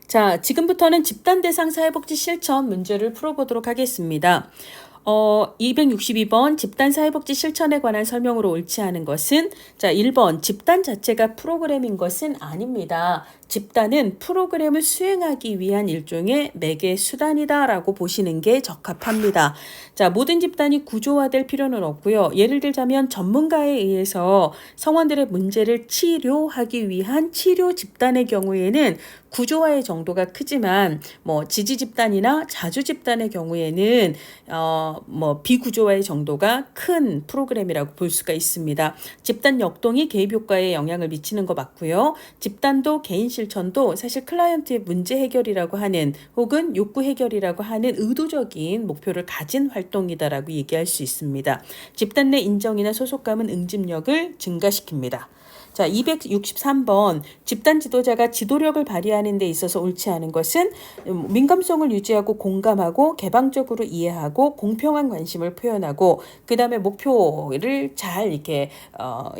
자, 지금부터는 집단 대상 사회복지 실천 문제를 풀어보도록 하겠습니다. 262번 집단 사회복지 실천에 관한 설명으로 옳지 않은 것은 1번 집단 자체가 프로그램인 것은 아닙니다. 집단은 프로그램을 수행하기 위한 일종의 매개 수단이다라고 보시는 게 적합합니다. 자, 모든 집단이 구조화될 필요는 없고요. 예를 들자면 전문가에 의해서 성원들의 문제를 치료하기 위한 치료 집단의 경우에는 구조화의 정도가 크지만 지지 집단이나 자주 집단의 경우에는 비구조화의 정도가 큰 프로그램이라고 볼 수가 있습니다. 집단 역동이 개입 효과에 영향을 미치는 거 맞고요. 집단도 개인 실천도 사실 클라이언트의 문제 해결이라고 하는 혹은 욕구 해결이라고 하는 의도적인 목표를 가진 활동이다라고 얘기할 수 있습니다. 집단 내 인정이나 소속감은 응집력을 증가시킵니다. 자, 263번 집단 지도자가 지도력을 발휘하는 데 있어서 옳지 않은 것은 민감성을 유지하고 공감하고 개방적으로 이해하고 공평한 관심을 표현하고 그다음에 목표를 잘 이렇게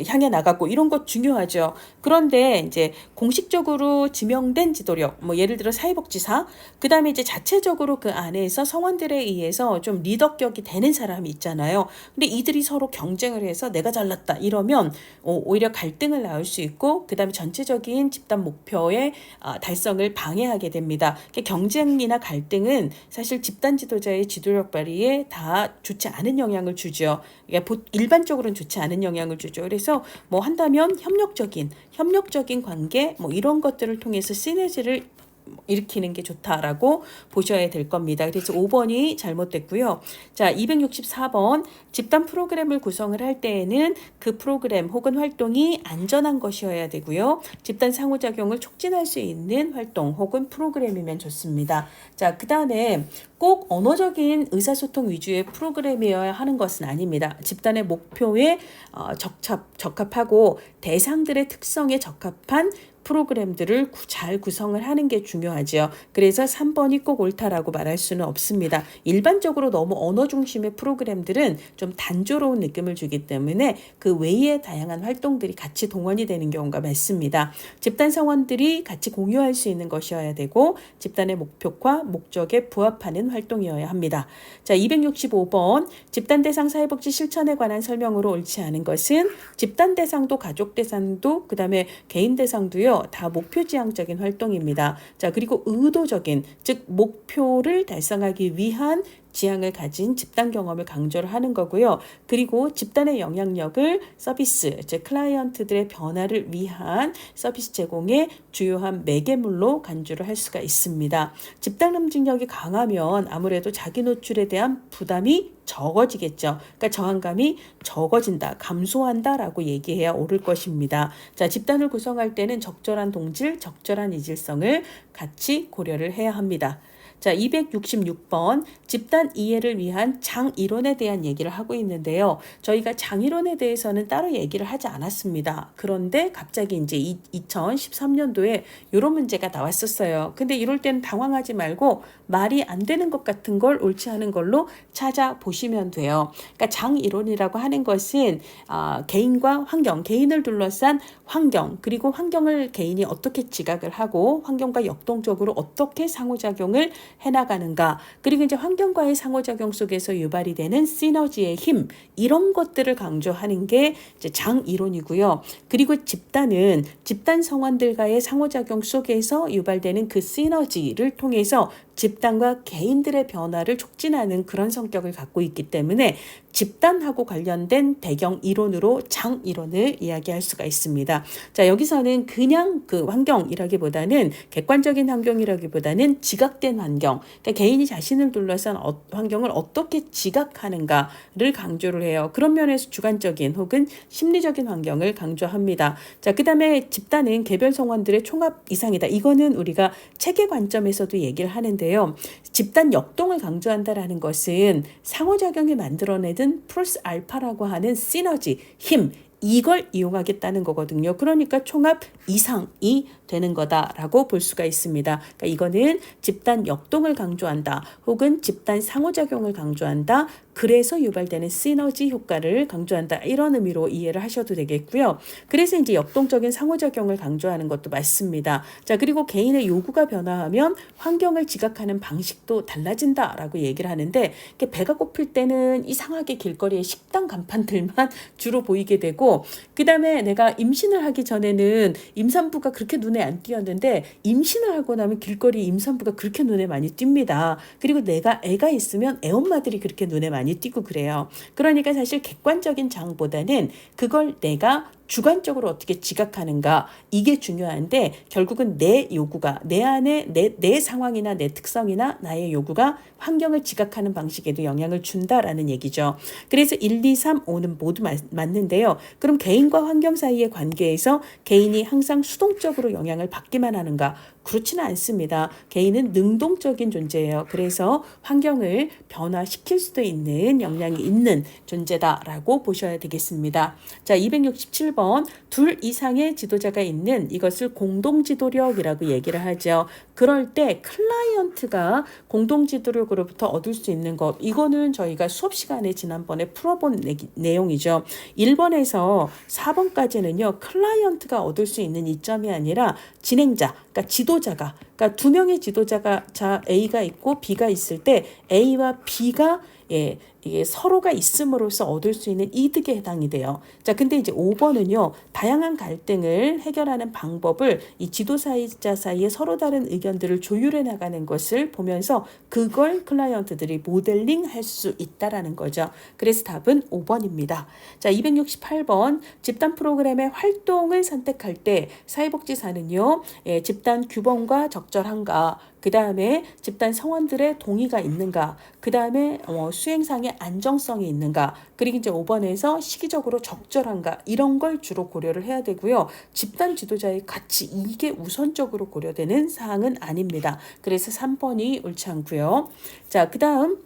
향해 나가고 이런 것 중요하죠. 그런데 이제 공식적으로 지명된 지도력, 예를 들어 사회복지사, 그다음에 이제 자체적으로 그 안에서 성원들에 의해서 좀 리더격이 되는 사람이 있잖아요. 근데 이들이 서로 경쟁을 해서 내가 잘났다 이러면 오히려 갈등을 낳을 수 있고 그다음에 전체적인 집단 목표의 달성을 방해하게 됩니다. 경쟁이나 갈등은 사실 집단 지도자의 지도력 발휘에 다 좋지 않은 영향을 주죠. 일반적으로는 좋지 않은 영향을 주죠. 그래서 한다면 협력적인 관계 이런 것들을 통해서 시너지를 일으키는 게 좋다라고 보셔야 될 겁니다. 그래서 5번이 잘못됐고요. 자, 264번 집단 프로그램을 구성을 할 때에는 그 프로그램 혹은 활동이 안전한 것이어야 되고요. 집단 상호작용을 촉진할 수 있는 활동 혹은 프로그램이면 좋습니다. 자, 그 다음에 꼭 언어적인 의사소통 위주의 프로그램이어야 하는 것은 아닙니다. 집단의 목표에 적합하고 대상들의 특성에 적합한 프로그램들을 잘 구성을 하는 게 중요하죠. 그래서 3번이 꼭 옳다라고 말할 수는 없습니다. 일반적으로 너무 언어 중심의 프로그램들은 좀 단조로운 느낌을 주기 때문에 그 외의 다양한 활동들이 같이 동원이 되는 경우가 많습니다. 집단 성원들이 같이 공유할 수 있는 것이어야 되고 집단의 목표와 목적에 부합하는 활동이어야 합니다. 자, 265번 집단 대상 사회복지 실천에 관한 설명으로 옳지 않은 것은 집단 대상도 가족 대상도 그다음에 개인 대상도요. 다 목표지향적인 활동입니다. 자, 그리고 의도적인, 즉 목표를 달성하기 위한 지향을 가진 집단 경험을 강조를 하는 거고요. 그리고 집단의 영향력을 서비스, 즉 클라이언트들의 변화를 위한 서비스 제공의 주요한 매개물로 간주를 할 수가 있습니다. 집단 응집력이 강하면 아무래도 자기 노출에 대한 부담이 적어지겠죠. 그러니까 저항감이 적어진다, 감소한다라고 얘기해야 옳을 것입니다. 자, 집단을 구성할 때는 적절한 동질, 적절한 이질성을 같이 고려를 해야 합니다. 자, 266번 집단 이해를 위한 장이론에 대한 얘기를 하고 있는데요. 저희가 장이론에 대해서는 따로 얘기를 하지 않았습니다. 그런데 갑자기 이제 2013년도에 이런 문제가 나왔었어요. 근데 이럴 때는 당황하지 말고 말이 안 되는 것 같은 걸 옳지 않은 걸로 찾아보시면 돼요. 그러니까 장이론이라고 하는 것은 개인과 환경, 개인을 둘러싼 환경, 그리고 환경을 개인이 어떻게 지각을 하고 환경과 역동적으로 어떻게 상호작용을 해나가는가, 그리고 이제 환경과의 상호작용 속에서 유발이 되는 시너지의 힘, 이런 것들을 강조하는 게 이제 장이론이고요. 그리고 집단은 집단 성원들과의 상호작용 속에서 유발되는 그 시너지를 통해서 집단과 개인들의 변화를 촉진하는 그런 성격을 갖고 있기 때문에 집단하고 관련된 배경 이론으로 장이론을 이야기할 수가 있습니다. 자, 여기서는 그냥 그 환경이라기보다는 객관적인 환경이라기보다는 지각된 환경, 그러니까 개인이 자신을 둘러싼 환경을 어떻게 지각하는가를 강조를 해요. 그런 면에서 주관적인 혹은 심리적인 환경을 강조합니다. 자, 그 다음에 집단은 개별 성원들의 총합 이상이다. 이거는 우리가 체계 관점에서도 얘기를 하는데요. 집단 역동을 강조한다라는 것은 상호작용이 만들어내든 플러스 알파라고 하는 시너지, 힘, 이걸 이용하겠다는 거거든요. 그러니까 총합 이상이 되는 거다라고 볼 수가 있습니다. 그러니까 이거는 집단 역동을 강조한다. 혹은 집단 상호작용을 강조한다. 그래서 유발되는 시너지 효과를 강조한다. 이런 의미로 이해를 하셔도 되겠고요. 그래서 이제 역동적인 상호작용을 강조하는 것도 맞습니다. 자, 그리고 개인의 요구가 변화하면 환경을 지각하는 방식도 달라진다라고 얘기를 하는데, 배가 고플 때는 이상하게 길거리에 식당 간판들만 주로 보이게 되고, 그 다음에 내가 임신을 하기 전에는 임산부가 그렇게 눈에 안 띄었는데 임신을 하고 나면 길거리 임산부가 그렇게 눈에 많이 띕니다. 그리고 내가 애가 있으면 애엄마들이 그렇게 눈에 많이 띄고 그래요. 그러니까 사실 객관적인 장보다는 그걸 내가 주관적으로 어떻게 지각하는가, 이게 중요한데, 결국은 내 요구가, 내 안에 내 상황이나 내 특성이나 나의 요구가 환경을 지각하는 방식에도 영향을 준다라는 얘기죠. 그래서 1, 2, 3, 5는 모두 맞는데요. 그럼 개인과 환경 사이의 관계에서 개인이 항상 수동적으로 영향을 받기만 하는가? 그렇지는 않습니다. 개인은 능동적인 존재예요. 그래서 환경을 변화시킬 수도 있는 역량이 있는 존재다라고 보셔야 되겠습니다. 자, 267번 둘 이상의 지도자가 있는 이것을 공동지도력이라고 얘기를 하죠. 그럴 때 클라이언트가 공동지도력으로부터 얻을 수 있는 것, 이거는 저희가 수업 시간에 지난번에 풀어본 내용이죠. 1번에서 4번까지는요. 클라이언트가 얻을 수 있는 이점이 아니라 진행자, 그러니까 지도자가, 그러니까 두 명의 지도자가 A가 있고 B가 있을 때 A와 B가 이게 서로가 있음으로써 얻을 수 있는 이득에 해당이 돼요. 자, 근데 이제 5번은요, 다양한 갈등을 해결하는 방법을 이 지도자이자 사이에 서로 다른 의견들을 조율해 나가는 것을 보면서 그걸 클라이언트들이 모델링 할 수 있다라는 거죠. 그래서 답은 5번입니다. 자, 268번 집단 프로그램의 활동을 선택할 때 사회복지사는요, 집단 규범과 적절한가, 그 다음에 집단 성원들의 동의가 있는가, 그 다음에 수행상의 안정성이 있는가, 그리고 이제 5번에서 시기적으로 적절한가, 이런 걸 주로 고려를 해야 되고요. 집단 지도자의 가치, 이게 우선적으로 고려되는 사항은 아닙니다. 그래서 3번이 옳지 않고요. 자, 그 다음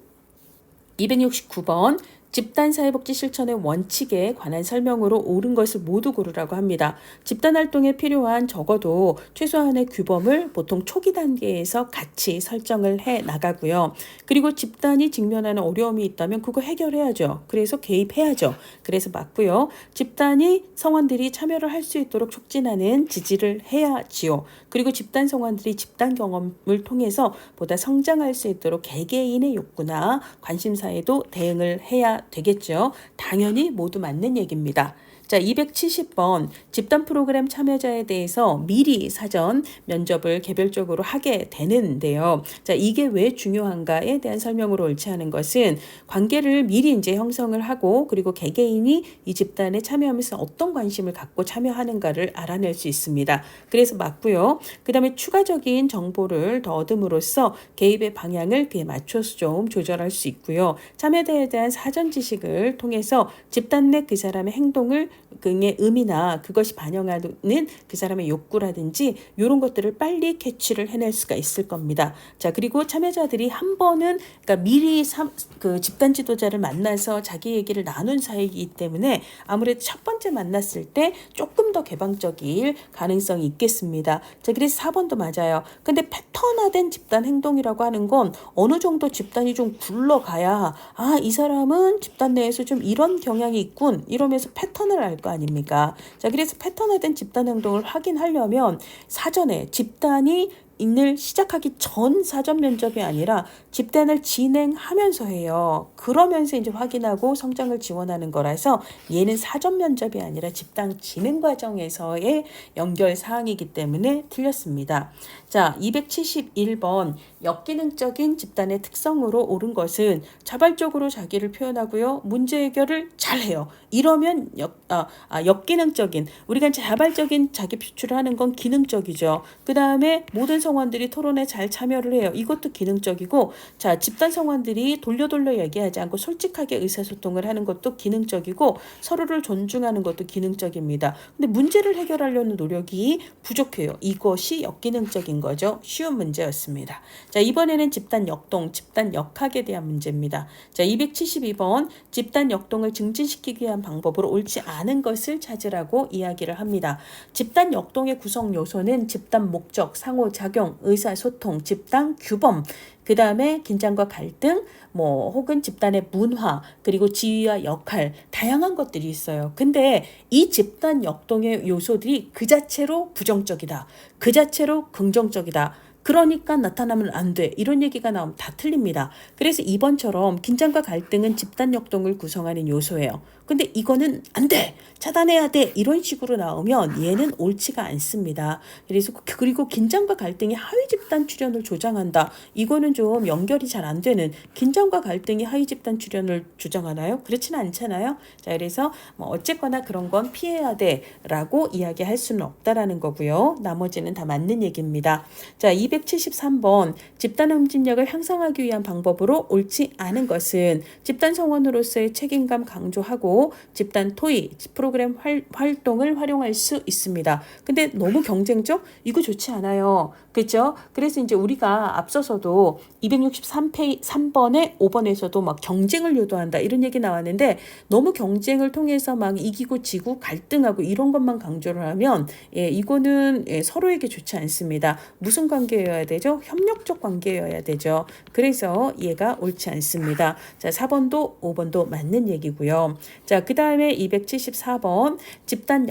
269번 집단사회복지 실천의 원칙에 관한 설명으로 옳은 것을 모두 고르라고 합니다. 집단활동에 필요한 적어도 최소한의 규범을 보통 초기 단계에서 같이 설정을 해 나가고요. 그리고 집단이 직면하는 어려움이 있다면 그거 해결해야죠. 그래서 개입해야죠. 그래서 맞고요. 집단이 성원들이 참여를 할 수 있도록 촉진하는 지지를 해야지요. 그리고 집단 성원들이 집단 경험을 통해서 보다 성장할 수 있도록 개개인의 욕구나 관심사에도 대응을 해야 되겠죠. 당연히 모두 맞는 얘기입니다. 자, 270번 집단 프로그램 참여자에 대해서 미리 사전 면접을 개별적으로 하게 되는데요. 자, 이게 왜 중요한가에 대한 설명으로 옳지 않은 것은 관계를 미리 이제 형성을 하고, 그리고 개개인이 이 집단에 참여하면서 어떤 관심을 갖고 참여하는가를 알아낼 수 있습니다. 그래서 맞고요. 그 다음에 추가적인 정보를 더 얻음으로써 개입의 방향을 그에 맞춰서 좀 조절할 수 있고요. 참여자에 대한 사전 지식을 통해서 집단 내 그 사람의 행동을, 그의 의미나 그것이 반영하는 그 사람의 욕구라든지 이런 것들을 빨리 캐치를 해낼 수가 있을 겁니다. 자, 그리고 참여자들이 한 번은, 그러니까 미리 그 집단 지도자를 만나서 자기 얘기를 나눈 사이이기 때문에 아무래도 첫 번째 만났을 때 조금 더 개방적일 가능성이 있겠습니다. 자, 그래서 4번도 맞아요. 근데 패턴화된 집단 행동이라고 하는 건 어느 정도 집단이 좀 굴러가야, 아, 이 사람은 집단 내에서 좀 이런 경향이 있군, 이러면서 패턴을 알 거 아닙니까? 자, 그래서 패턴화된 집단 행동을 확인하려면 사전에 집단이 인을 시작하기 전 사전 면접이 아니라 집단을 진행하면서 해요. 그러면서 이제 확인하고 성장을 지원하는 거라서 얘는 사전 면접이 아니라 집단 진행 과정에서의 연결 사항이기 때문에 틀렸습니다. 자, 271번 역기능적인 집단의 특성으로 옳은 것은 자발적으로 자기를 표현하고요. 문제 해결을 잘해요. 이러면 역기능적인, 우리가 자발적인 자기 표출을 하는 건 기능적이죠. 그 다음에 모든 성원들이 토론에 잘 참여를 해요. 이것도 기능적이고, 자, 집단 성원들이 돌려 얘기하지 않고 솔직하게 의사소통을 하는 것도 기능적이고, 서로를 존중하는 것도 기능적입니다. 근데 문제를 해결하려는 노력이 부족해요. 이것이 역기능적인 거죠. 쉬운 문제였습니다. 자, 이번에는 집단 역동, 집단 역학에 대한 문제입니다. 자, 272번 집단 역동을 증진시키기 위한 방법으로 옳지 않은 것을 찾으라고 이야기를 합니다. 집단 역동의 구성 요소는 집단 목적, 상호작용, 의사소통, 집단 규범, 그 다음에 긴장과 갈등, 혹은 집단의 문화, 그리고 지위와 역할, 다양한 것들이 있어요. 근데 이 집단 역동의 요소들이 그 자체로 부정적이다. 그 자체로 긍정적이다. 그러니까 나타나면 안 돼. 이런 얘기가 나오면 다 틀립니다. 그래서 2번처럼 긴장과 갈등은 집단 역동을 구성하는 요소예요. 근데 이거는 안 돼. 차단해야 돼. 이런 식으로 나오면 얘는 옳지가 않습니다. 그리고 긴장과 갈등이 하위 집단 출현을 조장한다. 이거는 좀 연결이 잘 안 되는, 긴장과 갈등이 하위 집단 출현을 조장하나요? 그렇지는 않잖아요. 자, 그래서 어쨌거나 그런 건 피해야 돼라고 이야기할 수는 없다라는 거고요. 나머지는 다 맞는 얘기입니다. 자, 273번 집단 응집력을 향상하기 위한 방법으로 옳지 않은 것은 집단 성원으로서의 책임감 강조하고 집단 토의, 프로그램 활동을 활용할 수 있습니다. 근데 너무 경쟁적? 이거 좋지 않아요. 그렇죠? 그래서 이제 우리가 앞서서도 263번에 5번에서도 막 경쟁을 유도한다 이런 얘기 나왔는데, 너무 경쟁을 통해서 막 이기고 지고 갈등하고 이런 것만 강조를 하면 이거는 서로에게 좋지 않습니다. 무슨 관계여야 되죠? 협력적 관계여야 되죠. 그래서 얘가 옳지 않습니다. 자, 4번도 5번도 맞는 얘기고요. 자, 그 다음에 274번 집단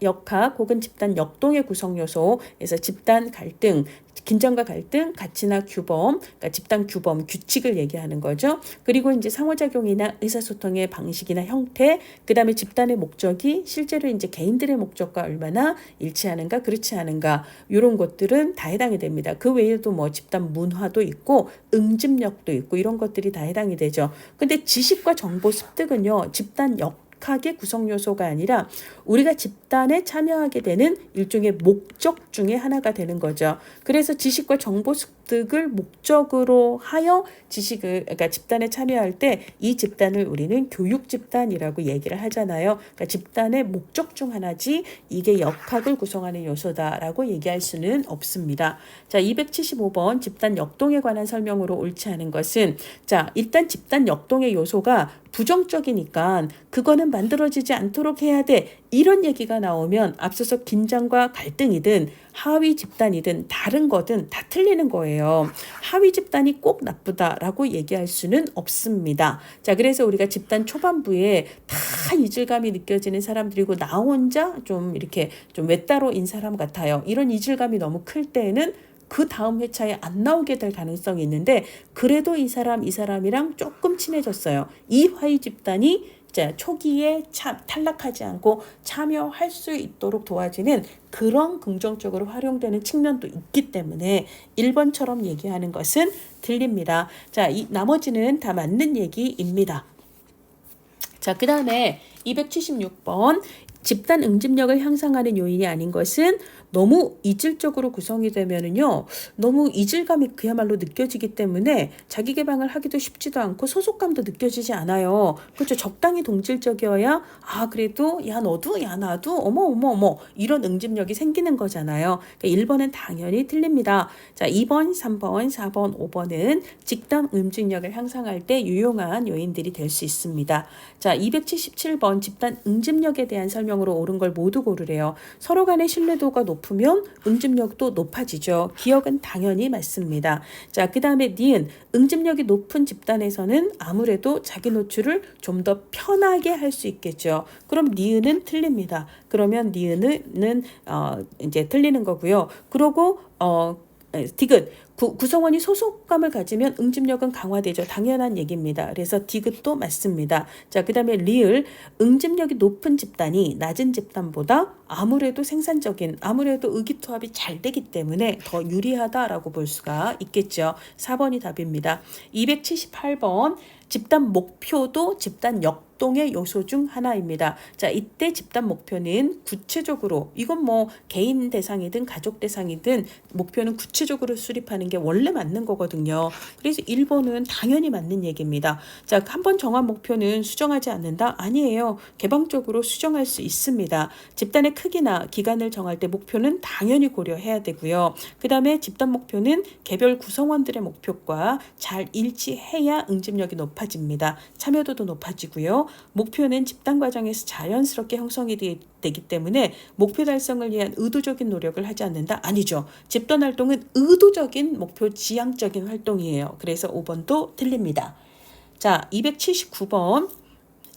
역학 혹은 집단 역동의 구성 요소에서 집단 갈등, 긴장과 갈등, 가치나 규범, 그러니까 집단 규범, 규칙을 얘기하는 거죠. 그리고 이제 상호작용이나 의사소통의 방식이나 형태, 그 다음에 집단의 목적이 실제로 이제 개인들의 목적과 얼마나 일치하는가, 그렇지 않은가, 이런 것들은 다 해당이 됩니다. 그 외에도 집단 문화도 있고, 응집력도 있고, 이런 것들이 다 해당이 되죠. 근데 지식과 정보 습득은요, 집단 역학의 구성 요소가 아니라 우리가 집단에 참여하게 되는 일종의 목적 중에 하나가 되는 거죠. 그래서 지식과 정보 습득을 목적으로 하여 그러니까 집단에 참여할 때 이 집단을 우리는 교육 집단이라고 얘기를 하잖아요. 그러니까 집단의 목적 중 하나지 이게 역학을 구성하는 요소다라고 얘기할 수는 없습니다. 자, 275번 집단 역동에 관한 설명으로 옳지 않은 것은, 자, 일단 집단 역동의 요소가 부정적이니까 그거는 만들어지지 않도록 해야 돼. 이런 얘기가 나오면 앞서서 긴장과 갈등이든 하위 집단이든 다른 거든 다 틀리는 거예요. 하위 집단이 꼭 나쁘다라고 얘기할 수는 없습니다. 자, 그래서 우리가 집단 초반부에 다 이질감이 느껴지는 사람들이고 나 혼자 좀 이렇게 좀 외따로인 사람 같아요. 이런 이질감이 너무 클 때에는 그 다음 회차에 안 나오게 될 가능성이 있는데, 그래도 이 사람이랑 조금 친해졌어요. 이 하위 집단이 초기에 탈락하지 않고 참여할 수 있도록 도와주는 그런 긍정적으로 활용되는 측면도 있기 때문에 1번처럼 얘기하는 것은 틀립니다. 자, 이 나머지는 다 맞는 얘기입니다. 자, 그 다음에 276번 집단 응집력을 향상하는 요인이 아닌 것은 너무 이질적으로 구성이 되면은요, 너무 이질감이 그야말로 느껴지기 때문에 자기 개방을 하기도 쉽지도 않고 소속감도 느껴지지 않아요. 그렇죠. 적당히 동질적이어야 그래도 야 너도 야 나도 어머 이런 응집력이 생기는 거잖아요. 그러니까 1번은 당연히 틀립니다. 자, 2번, 3번, 4번, 5번은 집단 응집력을 향상할 때 유용한 요인들이 될 수 있습니다. 자, 277번 집단 응집력에 대한 설명으로 옳은 걸 모두 고르래요. 서로 간의 신뢰도가 높으면 응집력도 높아지죠. 기억은 당연히 맞습니다. 자, 그 다음에 니은, 응집력이 높은 집단에서는 아무래도 자기 노출을 좀 더 편하게 할 수 있겠죠. 그럼 니은은 틀립니다. 그러면 니은은 이제 틀리는 거고요. 그리고 디귿, 구성원이 소속감을 가지면 응집력은 강화되죠. 당연한 얘기입니다. 그래서 디귿도 맞습니다. 자, 그 다음에 리을, 응집력이 높은 집단이 낮은 집단보다 아무래도 생산적인, 아무래도 의기투합이 잘 되기 때문에 더 유리하다라고 볼 수가 있겠죠. 4번이 답입니다. 278번 집단 목표도 집단 역동의 요소 중 하나입니다. 자, 이때 집단 목표는 구체적으로 이건 뭐 개인 대상이든 가족 대상이든 목표는 구체적으로 수립하는 게 원래 맞는 거거든요. 그래서 1번은 당연히 맞는 얘기입니다. 자, 한번 정한 목표는 수정하지 않는다? 아니에요. 개방적으로 수정할 수 있습니다. 집단의 크기나 기간을 정할 때 목표는 당연히 고려해야 되고요. 그 다음에 집단 목표는 개별 구성원들의 목표과 잘 일치해야 응집력이 높아집니다. 참여도도 높아지고요. 목표는 집단 과정에서 자연스럽게 형성이 되기 때문에 목표 달성을 위한 의도적인 노력을 하지 않는다? 아니죠. 집단 활동은 의도적인 목표 지향적인 활동이에요. 그래서 5번도 틀립니다. 자, 279번.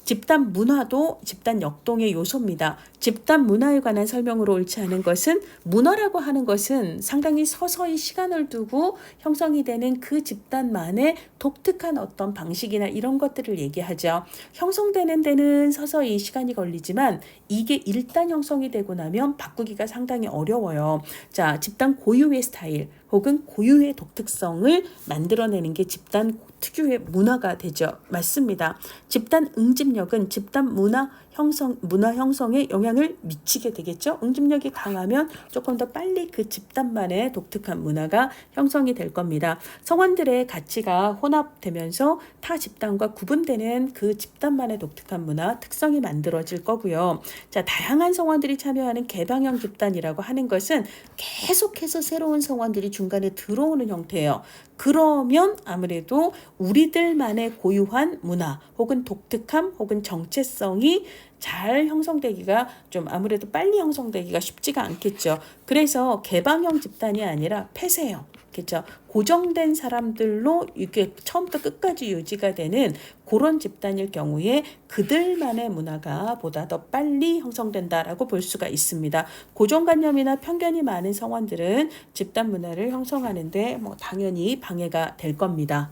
집단 문화도 집단 역동의 요소입니다. 집단 문화에 관한 설명으로 옳지 않은 것은 문화라고 하는 것은 상당히 서서히 시간을 두고 형성이 되는 그 집단만의 독특한 어떤 방식이나 이런 것들을 얘기하죠. 형성되는 데는 서서히 시간이 걸리지만 이게 일단 형성이 되고 나면 바꾸기가 상당히 어려워요. 자, 집단 고유의 스타일 혹은 고유의 독특성을 만들어내는 게 집단 특유의 문화가 되죠. 맞습니다. 집단 응집력은 집단 문화 형성에 영향을 미치게 되겠죠. 응집력이 강하면 조금 더 빨리 그 집단만의 독특한 문화가 형성이 될 겁니다. 성원들의 가치가 혼합되면서 타 집단과 구분되는 그 집단만의 독특한 문화, 특성이 만들어질 거고요. 자, 다양한 성원들이 참여하는 개방형 집단이라고 하는 것은 계속해서 새로운 성원들이 중간에 들어오는 형태예요. 그러면 아무래도 우리들만의 고유한 문화 혹은 독특함 혹은 정체성이 잘 형성되기가 좀 아무래도 빨리 형성되기가 쉽지가 않겠죠. 그래서 개방형 집단이 아니라 폐쇄형. 그렇죠. 고정된 사람들로 이게 처음부터 끝까지 유지가 되는 그런 집단일 경우에 그들만의 문화가 보다 더 빨리 형성된다라고 볼 수가 있습니다. 고정관념이나 편견이 많은 성원들은 집단 문화를 형성하는데 뭐 당연히 방해가 될 겁니다.